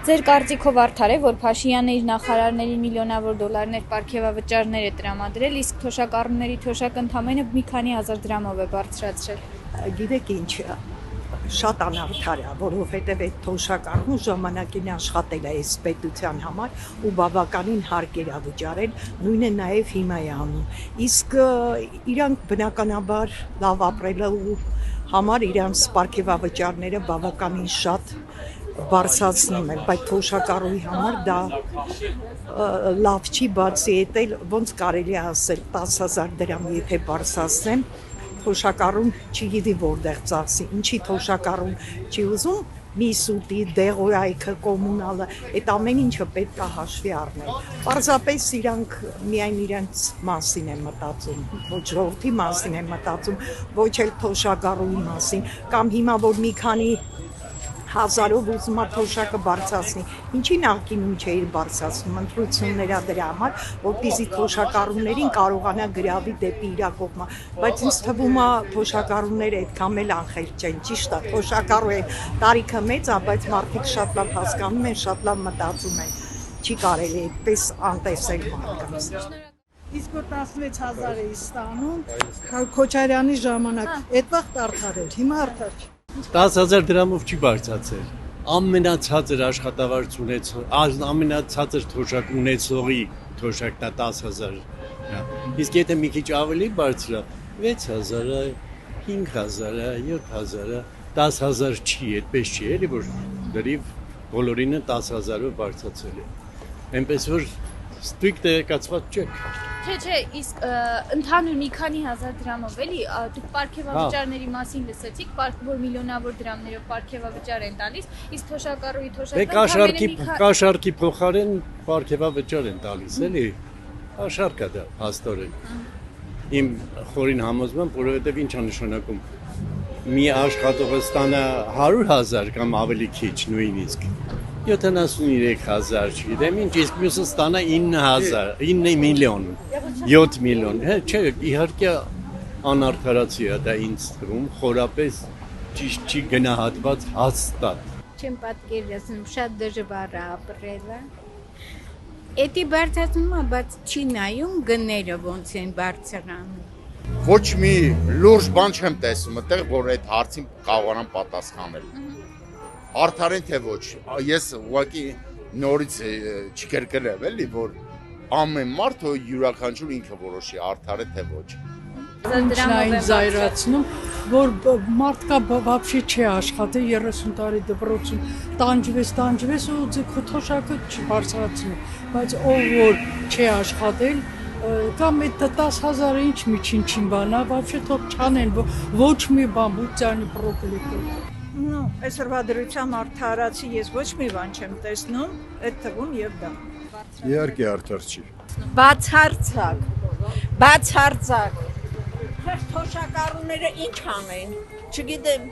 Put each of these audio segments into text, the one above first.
Ձեր կարծիքով արդար է, որ Փաշինյանը իր նախարարներին միլիոնավոր դոլարներ պարգևավճարներ է տրամադրել, իսկ թոշակառուների թոշակը ընդամենը մի քանի հազար դրամով է բարձրացրել։ Գիտեք ինչ, շատ անարդար է, որովհետև այդ թոշակառուն ժամանակին աշխատել է այս պետության համար ու բավականին հարկեր է վճարել, նույնը նաև հիմա է անում։ Իսկ իրանք բնականաբար լավ ապրելու համար իրանց պարգևավճարները բավականին շատ բարձրացնում են, բայց թոշակառուի համար դա լավ չի, բացի այդ ոնց կարելի է ասել 10,000 դրամ եթե բարձրացնեմ, թոշակառուն չգիտի որտեղ ծախսի, ինչի թոշակառուն չի ուզում, միսուտի, դեղորայքը, կոմունալը, այդ ամեն ինչը պետք է հաշվի առնել։ Պարզապես իրանք միայն իրենց մասին են մտածում, ոչ ժողովրդի մասին են մտածում, ոչ էլ թոշակառուի մասին, կամ հիմա որ մի քանի հազարով ուզում է թոշակը բարձրացնի, ինչի նախկինում չէր բարձրացնում, ընտրություններ դրա համար, որպեսզի թոշակառուներին կարողանա գրավի դեպի իր կողմը, բայց ինձ թվում է թոշակառուները այդքան էլ անխելք չեն, ճիշտ է, թոշակառու են, տարիքը մեծ է, բայց մարդիկ շատ լավ հասկանում են, շատ լավ մտածում են, չի կարելի այդպես անտեսել մարդկանց։ Իսկ որ 16,000 էի ստանում Քոչարյանի ժամանակ, այդ վաղ արդար էր, հիմա արդար չի։ 10,000 դրամով չի բարձրացել։ Ամենացածր աշխատավարձ ունեցող, ամենացածր թոշակ ունեցողի թոշակն է 10,000։ Իսկ եթե մի քիչ ավելի բարձր է, 6,000, 5,000, 7,000, 10,000 չի, այդպես չի, էլի որ դրիվ բոլորինը 10,000-ով բարձրացել է։ Այնպես որ ստույգ տեղեկացված չեք։ Չէ, իսկ ընդհանուր մի քանի հազար դրամով էլի, դուք պարգևավճարների մասին լսեցիք, որ միլիոնավոր դրամներով պարգևավճար են տալիս, իսկ թոշակառուի թոշակը կաշառքի փոխարեն պարգևավճար են տալիս, էլի, կաշառք է դա հաստորեն։ Իմ խորին համոզմամբ, որովհետև ինչ է նշանակում, մի աշխատողը ստանա 100,000 կամ ավելի քիչ նույնիսկ, 73,000 չգիտեմ ինչ, իսկ մյուսը ստանա 9 միլիոն, 7 միլիոն, չէ, իհարկե անարդարացի է դա ինձ թվում, խորապես ճիշտ չի գնահատված հաստատ։ Չեմ պատկերացնում, շատ դժվար է ապրելը։ Էդի բարձրացնում է, բայց չի նայում գները ոնց են բարձրանում։ Ոչ մի լուրջ բան չեմ տեսնում, այդտեղ որ այդ հարցին կարողանամ պատասխանել։ Արդար են թե ոչ, ես ուղղակի նորից չկերկել եմ էլի, որ ամեն մարդ յուրաքանչյուր ինքը որոշի արդար է թե ոչ։ Ինչն այն զայրացնում, որ մարդկա բաբշի չի աշխատել 30 տարի դպրոցում, տանջվես ու ձգ թոշակը չբարձրացնում, բայց ով որ չի աշխատել, կամ այդ 10,000-ը ինչ միջին բանա, բաբշի թող չանեն, ոչ մի բան, բուծյանի պրոկլետը։ Այսօրվա դրությամբ արդարացի ես ոչ մի բան չեմ տեսնում, այդ թվում եւ դա։ Իհարկե արդար չի։ Բացարձակ։ Թոշակառուները ինչ անեն, չգիտեմ։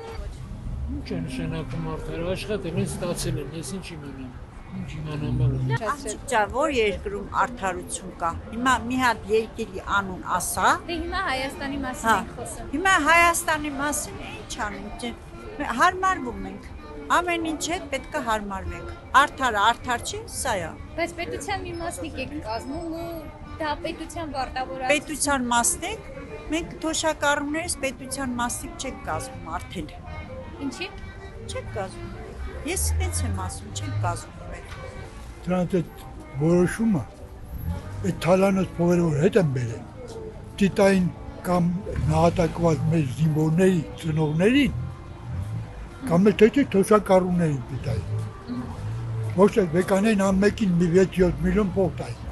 Ինչ է նշանակում արդար, աշխատել են, ստացել են, ես ինչ իմանամ, ինչ իմանամ։ Ասիճա, որ երկրում արդարություն կա։ Հիմա մի հատ երկրի անուն ասա։ Դե հիմա Հայաստանի մասին ենք խոսում։ Հիմա Հայաստանի մասին ինչ անենք, հարմարվում ենք։ Ամեն ինչ հետ պետք է հարմարվենք։ Արդարը արդար չի, սա է։ Բայց պետության մի մասնիկ եք կազմում ու դա պետության պարտավորած։ Պետության մասնիկ, մենք թոշակառուներս պետության մասնիկ չենք կազմում արդեն։ Ինչի՞։ Չենք կազմում։ Ես այդպես եմ ասում, չենք կազմում մենք։ Դրանց այդ որոշումը այդ թալանոց փողերը որ հետ են բերել, դիտային կամ նահատակված մեր զինվորների ծնողներին կամ էլ թե թոշակառուներին դիտային։ Ոչ թե վեկանային ամենին մի 6-7 միլիոն փող տային։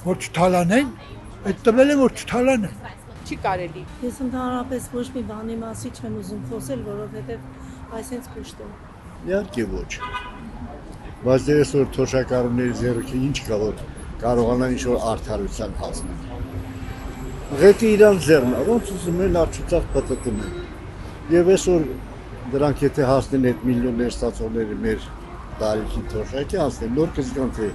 Որ չթալանեն, այդ տվել են որ չթալանեն։ Չի կարելի։ Ես ընդհանրապես ոչ մի բանի մասի չեմ ուզում խոսել, որովհետև այսպես կուշտ է։ Իհարկե ոչ։ Բայց դե այսօր թոշակառուների ձեռքի ինչ կա որ կարողանան ինչ-որ արդարության հասնել։ Ղետի իրան ձեռն է, ոնց ուզում են արջուծավ պտտում են։ Եվ այսօր դրանք եթե հասնեն այդ միլիոններ ստացողները մեր տարիքի թոշակի հասնեն, նոր կզգան թե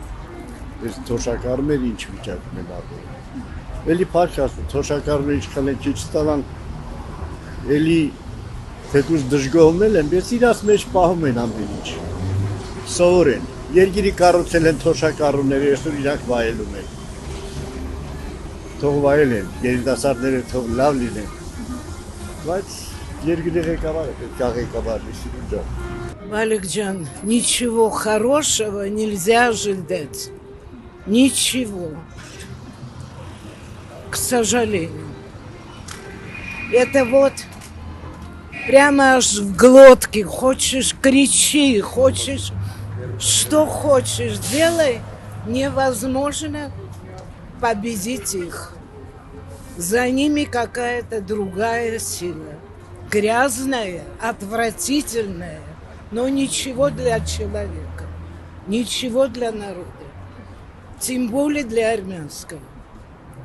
այս թոշակառուները ինչ վիճակում են ապրում։ Էլի փառք ասում, թոշակառուները ինչքան են քիչ ստանան, էլի թեկուզ դժգոհնել են, բայց իրաց մեջ պահում են ամեն ինչ։ Սովոր են։ Երկիրի կառուցել են թոշակառուները, այսօր իրանք վայելում են։ Թող վայելեն, երիտասարդները թող լավ լինեն։ Բայց երկիրի ղեկավարը պետք է ղեկավար լսի ջան։ Валикджан, ничего хорошего нельзя ожидать. Ничего. К сожалению. Это вот прямо аж в глотке. Хочешь кричи, хочешь что хочешь делай. Невозможно победить их. За ними какая-то другая сила. Грязная, отвратительная. Но ничего для человека, ничего для народа, тем более для армянского.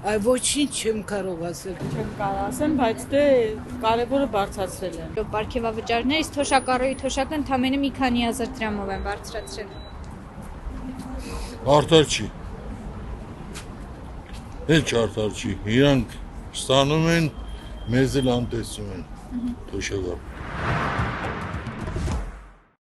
А очень чем կարողացել։ Չեմ կարող ասեմ, բայց դե կարևորը բարձրացրել են։ Պարգևավճարները իսկ թոշակառուի թոշակը ընդամենը մի քանի հազար դրամով են բարձրացրել։ Արդար չի։ Ինչ արդար չի։ Իրանք ստանում են, մեզ էլ անտեսում են թոշակառու։